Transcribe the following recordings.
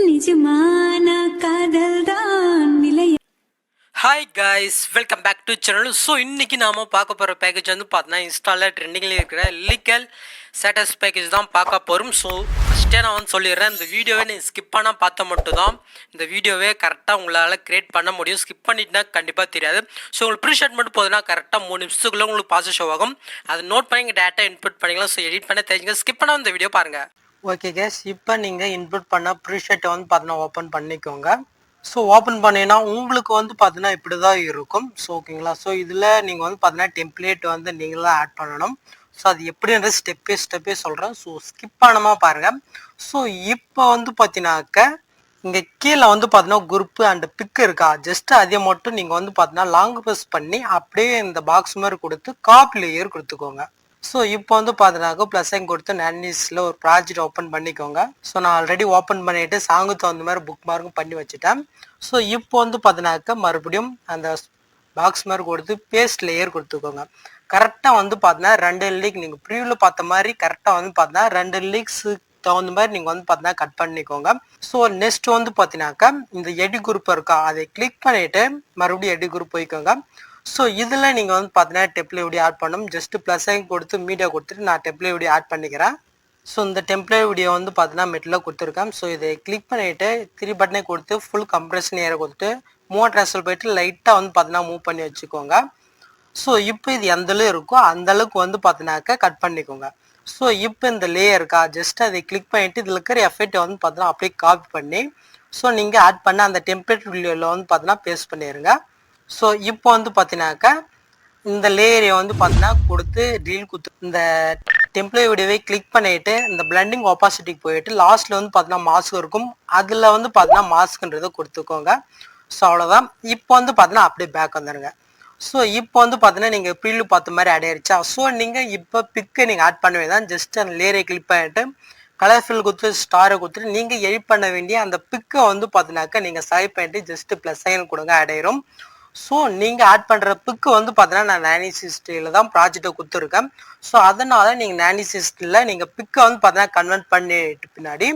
நிஜமான காதல் தான் நிலைய. Hi guys, welcome back to channel. So இன்றைக்கி நாம் பார்க்க போகிற பேக்கேஜ் வந்து பார்த்தீங்கன்னா இன்ஸ்டாவில் ட்ரெண்டிங்கில் இருக்கிற லிரிக்கல் ஸ்டேட்டஸ் பேக்கேஜ் தான் பார்க்க போகிறோம். ஸோ ஃபஸ்ட்டே நான் வந்து சொல்லிடுறேன், இந்த வீடியோவை நீ ஸ்கிப் பண்ணால் பார்த்த மட்டும் தான் இந்த வீடியோவே கரெக்டாக உங்களால் க்ரியேட் பண்ண முடியும். ஸ்கிப் பண்ணிட்டுனா கண்டிப்பாக தெரியாது. ஸோ உங்களுக்கு ப்ரீஷேட் மட்டும் போதுன்னா கரெக்டாக 3 நிமிஷத்துக்குள்ளே உங்களுக்கு பாஸ் ஷோ ஆகும். அதை நோட் பண்ணி டேட்டா இன்புட் பண்ணிக்கலாம். ஸோ எடிட் பண்ண தெரிஞ்சுங்க. ஸ்கிப் பண்ணால் இந்த வீடியோ பாருங்கள். ஓகே கேஸ், இப்போ நீங்கள் இன்புட் பண்ண ப்ரீஷேட்டை வந்து பார்த்தீங்கன்னா ஓப்பன் பண்ணிக்கோங்க. ஸோ ஓப்பன் பண்ணினா உங்களுக்கு வந்து பார்த்தீங்கன்னா இப்படி தான் இருக்கும். ஸோ ஓகேங்களா. ஸோ இதில் நீங்கள் வந்து பார்த்தீங்கன்னா டெம்ப்ளேட் வந்து நீங்கள் தான் ஆட் பண்ணணும். ஸோ அது எப்படின்ற ஸ்டெப்பே சொல்கிறேன். ஸோ ஸ்கிப் பண்ணாமல் பாருங்கள். ஸோ இப்போ வந்து பார்த்தீங்கன்னாக்க இங்கே கீழே வந்து பார்த்தீங்கன்னா குரூப்பு அண்ட் பிக் இருக்கா, ஜஸ்ட் அதை மட்டும் நீங்கள் வந்து பார்த்தீங்கன்னா லாங் ப்ரெஸ் பண்ணி அப்படியே இந்த பாக்ஸ் மாதிரி கொடுத்து காப்பி லேயர் கொடுத்துக்கோங்க. ஸோ இப்போ வந்து பார்த்தீங்கன்னாக்க ப்ளஸ் ஐன் கொடுத்து நானிஸில் ஒரு ப்ராஜெக்ட் ஓப்பன் பண்ணிக்கோங்க. ஸோ நான் ஆல்ரெடி ஓப்பன் பண்ணிவிட்டு சாங்குக்கு தகுந்த மாதிரி புக் மார்க்கும் பண்ணி வச்சுட்டேன். ஸோ இப்போ வந்து பார்த்தீங்கன்னாக்க மறுபடியும் அந்த பாக்ஸ் மாதிரி கொடுத்து பேஸ்ட் லேயர் கொடுத்துக்கோங்க. கரெக்டாக வந்து பார்த்தீங்கன்னா 2 லீக் நீங்கள் ப்ரீவியூவில் பார்த்த மாதிரி கரெக்டாக வந்து பார்த்தீங்கன்னா 2 லீக்ஸு தகுந்த மாதிரி நீங்கள் வந்து பார்த்தீங்கன்னா கட் பண்ணிக்கோங்க. ஸோ நெக்ஸ்ட் வந்து பார்த்தீங்கன்னாக்கா இந்த எடி குரூப் இருக்கா, அதை கிளிக் பண்ணிவிட்டு மறுபடியும் எடி குரூப் போய்க்கோங்க. ஸோ இதில் நீங்கள் வந்து பார்த்தீங்கன்னா டெம்ப்ளேட் வீடியோ ஆட் பண்ணணும். ஜஸ்ட் ப்ளஸ் ஐ கொடுத்து மீடியா கொடுத்துட்டு நான் டெம்ப்ளேட் வீடியோ ஆட் பண்ணிக்கிறேன். ஸோ இந்த டெம்ப்ளேட் வீடியோ வந்து பார்த்தீங்கன்னா மெட்டில் கொடுத்துருக்கேன். ஸோ இதை கிளிக் பண்ணிவிட்டு 3 பட்டனை கொடுத்து ஃபுல் கம்ப்ரெஷன் ஏற கொடுத்துட்டு மூவ் ட்ரான்ஸ்ஃபர் போயிட்டு லைட்டாக வந்து பார்த்தீங்கன்னா மூவ் பண்ணி வச்சுக்கோங்க. ஸோ இப்போ இது எந்தளவு இருக்கோ அந்தளவுக்கு வந்து பார்த்தீங்கன்னாக்கா கட் பண்ணிக்கோங்க. ஸோ இப்போ இந்த லேயர் இருக்கா, ஜஸ்ட் அதை கிளிக் பண்ணிவிட்டு இதில் இருக்கிற எஃபெக்டை வந்து பார்த்தீங்கன்னா அப்படியே காப்பி பண்ணி ஸோ நீங்கள் ஆட் பண்ண அந்த டெம்ப்ளேட் வீடியோவில் வந்து பார்த்தீங்கன்னா பேஸ்ட் பண்ணிடுங்க. ஸோ இப்போ வந்து பார்த்தீங்கன்னாக்கா இந்த லேயரை வந்து பார்த்தீங்கன்னா கொடுத்து டீல் கொடுத்து இந்த டெம்ப்ளேட் வீடியோவை கிளிக் பண்ணிவிட்டு இந்த பிளண்டிங் ஆப்போசிட்டிக்கு போயிட்டு லாஸ்ட்டில் வந்து பார்த்தீங்கன்னா மாஸ்க் இருக்கும், அதில் வந்து பார்த்தீங்கன்னா மாஸ்க்குன்றதை கொடுத்துக்கோங்க. ஸோ அவ்வளோதான். இப்போ வந்து பார்த்தீங்கன்னா அப்படியே பேக் வந்துடுங்க. ஸோ இப்போ வந்து பார்த்தீங்கன்னா நீங்கள் ப்ரீவியூ பார்த்த மாதிரி ஆட் ஆயிடுச்சா. ஸோ நீங்கள் இப்போ பிக்கை நீங்கள் ஆட் பண்ணவே தான் ஜஸ்ட் அந்த லேயரை கிளிக் பண்ணிவிட்டு கலர் ஃபில் கொடுத்து ஸ்டாரை கொடுத்துட்டு நீங்கள் எடிட் பண்ண வேண்டிய அந்த பிக்கை வந்து பார்த்தீங்கன்னாக்கா நீங்கள் செலக்ட் பண்ணிட்டு ஜஸ்ட் ப்ளஸ் சைன் கொடுங்க, ஆட் ஆயிரும். ஸோ நீங்கள் ஆட் பண்ணுற பிக்கு வந்து பார்த்தீங்கன்னா நான் நானிசிஸ்டில் தான் ப்ராஜெக்டை கொடுத்துருக்கேன். ஸோ அதனால் நீங்கள் நானிசிஸ்டில் நீங்கள் பிக்கை வந்து பார்த்தீங்கன்னா கன்வெர்ட் பண்ணிட்டு பின்னாடி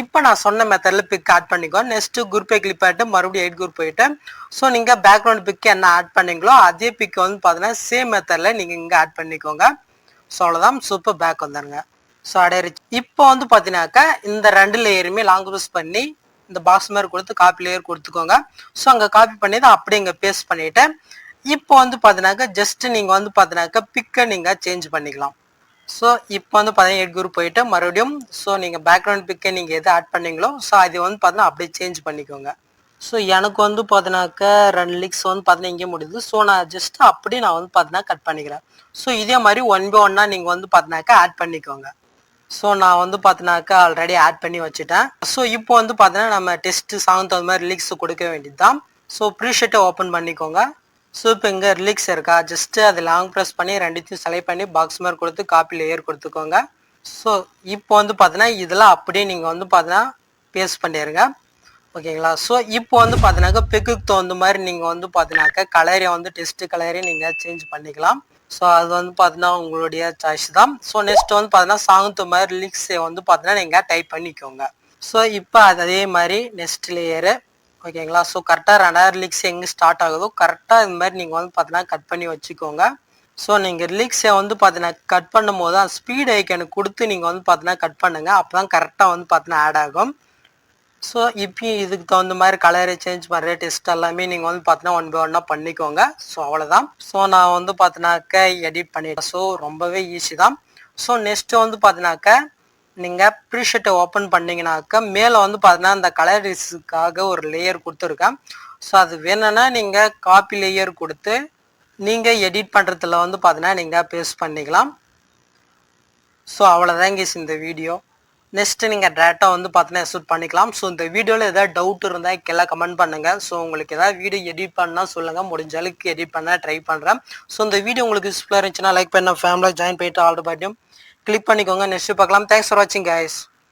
இப்போ நான் சொன்ன மெத்தடில் பிக் ஆட் பண்ணிக்கோ. நெக்ஸ்ட்டு குரூப்பை கிளிக் பண்ணிட்டு மறுபடியும் 8 குரூப் போயிட்டு ஸோ நீங்கள் பேக்ரவுண்ட் பிக்கு என்ன ஆட் பண்ணீங்களோ அதே பிக்கை வந்து பார்த்தீங்கன்னா சேம் மெத்தடில் நீங்கள் இங்கே ஆட் பண்ணிக்கோங்க. ஸோ அவ்வளோதான். சூப்பர் பேக் வந்துடுங்க. ஸோ அடையிடுச்சு. இப்போ வந்து பார்த்தீங்கன்னாக்கா இந்த 2 லேயருமே லாங் ப்ரெஸ் பண்ணி இந்த பாக்ஸ் மாதிரி கொடுத்து காப்பி லேயர் கொடுத்துக்கோங்க. ஸோ அங்கே காப்பி பண்ணி தான் அப்படியே இங்கே பேஸ்ட் பண்ணிவிட்டு இப்போ வந்து பார்த்தீங்கன்னாக்கா ஜஸ்ட் நீங்கள் வந்து பார்த்தீங்கன்னாக்கா பிக்கை நீங்கள் சேஞ்ச் பண்ணிக்கலாம். ஸோ இப்போ வந்து பார்த்தீங்கன்னா 8 குரூப் போயிட்டு மறுபடியும் ஸோ நீங்கள் பேக்ரவுண்ட் பிக்கை நீங்கள் எது ஆட் பண்ணீங்களோ ஸோ அது வந்து பார்த்தீங்கன்னா அப்படியே சேஞ்ச் பண்ணிக்கோங்க. ஸோ எனக்கு வந்து பார்த்தீங்கன்னாக்கா 2 லீக்ஸ் வந்து பார்த்தீங்கன்னா இங்கே முடியுது. ஸோ நான் ஜஸ்ட் அப்படியே நான் வந்து பார்த்தீங்கன்னா கட் பண்ணிக்கிறேன். ஸோ இதே மாதிரி 1 by 1 நீங்கள் வந்து பார்த்தீங்கன்னாக்கா ஆட் பண்ணிக்கோங்க. ஸோ நான் வந்து பார்த்தீங்கன்னாக்கா ஆல்ரெடி ஆட் பண்ணி வச்சுட்டேன். ஸோ இப்போ வந்து பார்த்தீங்கன்னா நம்ம டெஸ்ட்டு சாங் தகுந்த மாதிரி ரிலீக்ஸ் கொடுக்க வேண்டியது தான். ஸோ ப்ரீஷேட்டை ஓப்பன் பண்ணிக்கோங்க. ஸோ இப்போ இங்கே ரிலீக்ஸ் இருக்கா, ஜஸ்ட்டு அதை லாங் ப்ரெஸ் பண்ணி 2த்தையும் செலக்ட் பண்ணி பாக்ஸ் மாதிரி கொடுத்து காப்பி லேயர் கொடுத்துக்கோங்க. ஸோ இப்போ வந்து பார்த்தீங்கன்னா இதெல்லாம் அப்படியே நீங்கள் வந்து பார்த்தீங்கன்னா பேஸ்ட் பண்ணிடுங்க. ஓகேங்களா. ஸோ இப்போ வந்து பார்த்தீங்கன்னாக்கா பிக்குக்கு தகுந்த மாதிரி நீங்கள் வந்து பார்த்தீங்கன்னாக்கா கலரை வந்து டெஸ்ட்டு கலரையும் நீங்கள் சேஞ்ச் பண்ணிக்கலாம். ஸோ அது வந்து பார்த்தீங்கன்னா உங்களுடைய சாய்ஸ் தான். ஸோ நெக்ஸ்ட் வந்து பார்த்தீங்கன்னா சாங்கு மாதிரி லிரிக்ஸை வந்து பார்த்தீங்கன்னா நீங்கள் டைப் பண்ணிக்கோங்க. ஸோ இப்போ அதே மாதிரி நெக்ஸ்ட் லேயரு ஓகேங்களா. ஸோ கரெக்டாக 2 லிரிக்ஸ் எங்கே ஸ்டார்ட் ஆகுதோ கரெக்டாக இது மாதிரி நீங்கள் வந்து பார்த்தீங்கன்னா கட் பண்ணி வச்சுக்கோங்க. ஸோ நீங்கள் லிரிக்ஸை வந்து பார்த்தீங்கன்னா கட் பண்ணும் போது அந்த ஸ்பீட் ஐக்கனுக்கு கொடுத்து நீங்கள் வந்து பார்த்தீங்கன்னா கட் பண்ணுங்கள். அப்போ தான் கரெக்டாக வந்து பார்த்தீங்கன்னா ஆட் ஆகும். ஸோ இப்பயும் இதுக்கு தகுந்த மாதிரி கலரை சேஞ்ச் பண்ணுற டெஸ்ட் எல்லாமே நீங்கள் வந்து பார்த்தீங்கன்னா 1 by 1 பண்ணிக்கோங்க. ஸோ அவ்வளோதான். ஸோ நான் வந்து பார்த்தீங்கன்னாக்கா எடிட் பண்ணிட்டேன். ஸோ ரொம்பவே ஈஸி தான். ஸோ நெக்ஸ்ட்டு வந்து பார்த்தீங்கன்னாக்கா நீங்கள் ப்ரீஷேட்டை ஓப்பன் பண்ணிங்கனாக்கா மேலே வந்து பார்த்தீங்கன்னா இந்த கலரிஸுக்காக ஒரு லேயர் கொடுத்துருக்கேன். ஸோ அது வேணும்னா நீங்கள் காப்பி லேயர் கொடுத்து நீங்கள் எடிட் பண்ணுறதுல வந்து பார்த்தீங்கன்னா நீங்கள் பேஸ்ட் பண்ணிக்கலாம். ஸோ அவ்வளோதாங்க இந்த வீடியோ. நெக்ஸ்ட்டு நீங்கள் டேட்டா வந்து பார்த்தீங்கன்னா ஷூட் பண்ணிக்கலாம். ஸோ இந்த வீடியோவில் ஏதாவது டவுட் இருந்தால் கீழே கமெண்ட் பண்ணுங்கள். ஸோ உங்களுக்கு ஏதாவது வீடியோ எடிட் பண்ணால் சொல்லுங்கள், முடிஞ்ச அளவுக்கு எடிட் பண்ண ட்ரை பண்ணுறேன். ஸோ இந்த வீடியோ உங்களுக்கு யூஸ்ஃபுல்லாக இருந்துச்சுன்னா லைக் பண்ண ஃபேமிலியாக ஜாயின் பண்ணிட்டு ஆல்ரெடி பாட்டியும் கிளிக் பண்ணிக்கோங்க. நெக்ஸ்ட்டு பார்க்கலாம். தேங்க்ஸ் ஃபார் வாட்சிங் கைஸ்.